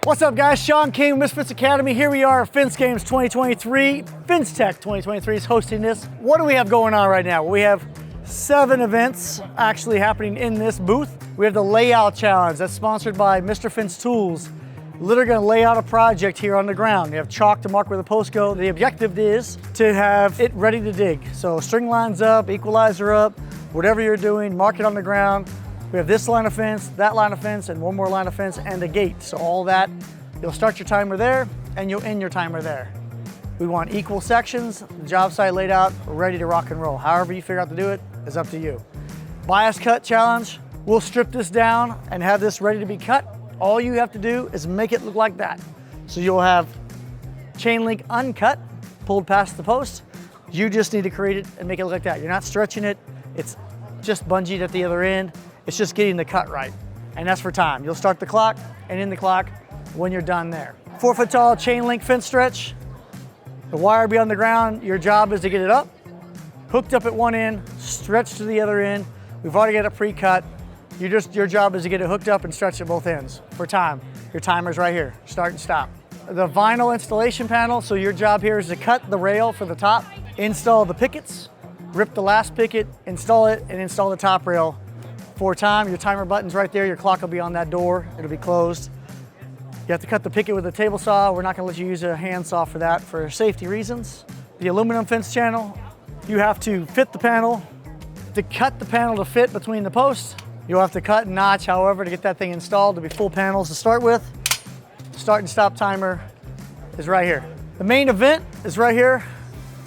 What's up guys, Shawn King, Mr.Fence Academy. Here we are at Fence Games 2023. FenceTech 2023 is hosting this. What do we have going on right now? We have 7 events actually happening in this booth. We have the layout challenge that's sponsored by Mr.Fence Tools. Literally gonna lay out a project here on the ground. You have chalk to mark where the posts go. The objective is to have it ready to dig. So string lines up, equalizer up, whatever you're doing, mark it on the ground. We have this line of fence, that line of fence, and one more line of fence and a gate. So all that, you'll start your timer there and you'll end your timer there. We want equal sections, the job site laid out, ready to rock and roll. However you figure out to do it is up to you. Bias cut challenge, we'll strip this down and have this ready to be cut. All you have to do is make it look like that. So you'll have chain link uncut, pulled past the post. You just need to create it and make it look like that. You're not stretching it, it's just bungeed at the other end. It's just getting the cut right. And that's for time. You'll start the clock and end the clock when you're done there. 4 foot tall chain link fence stretch. The wire will be on the ground. Your job is to get it up, hooked up at one end, stretched to the other end. We've already got it pre-cut. Your job is to get it hooked up and stretched at both ends for time. Your timer's right here, start and stop. The vinyl installation panel, so your job here is to cut the rail for the top, install the pickets, rip the last picket, install it, and install the top rail. For time, your timer button's right there, your clock will be on that door, it'll be closed. You have to cut the picket with a table saw. We're not gonna let you use a hand saw for that for safety reasons. The aluminum fence channel, you have to fit the panel. To cut the panel to fit between the posts, you'll have to cut and notch, however, to get that thing installed to be full panels to start with. Start and stop timer is right here. The main event is right here,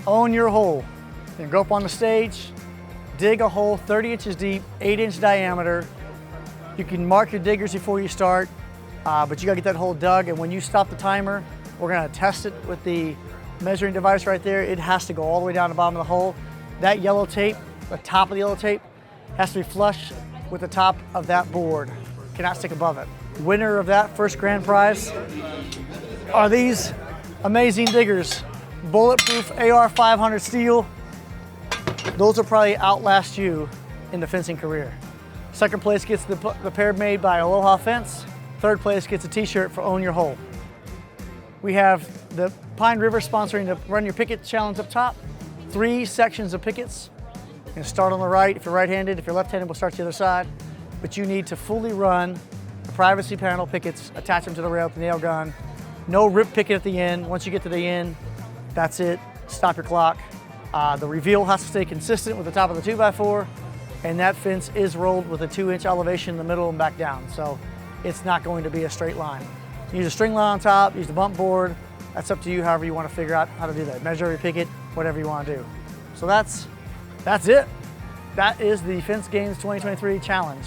own your hole. You can go up on the stage, dig a hole 30 inches deep, 8-inch diameter. You can mark your diggers before you start, but you gotta get that hole dug, and when you stop the timer, we're gonna test it with the measuring device right there. It has to go all the way down the bottom of the hole. That yellow tape, the top of the yellow tape, has to be flush with the top of that board. Cannot stick above it. Winner of that first grand prize are these amazing diggers. Bulletproof AR 500 steel. Those will probably outlast you in the fencing career. Second place gets the pair made by Aloha Fence. Third place gets a t-shirt for Own Your Hole. We have the Pine River sponsoring the Run Your Picket Challenge up top. 3 sections of pickets. You can start on the right if you're right-handed. If you're left-handed, we'll start the other side. But you need to fully run the privacy panel pickets, attach them to the rail with the nail gun. No rip picket at the end. Once you get to the end, that's it. Stop your clock. The reveal has to stay consistent with the top of the 2x4, and that fence is rolled with a 2-inch elevation in the middle and back down. So it's not going to be a straight line. Use a string line on top, use the bump board. That's up to you, however you want to figure out how to do that. Measure your picket, whatever you want to do. So that's it. That is the Fence Games 2023 challenge.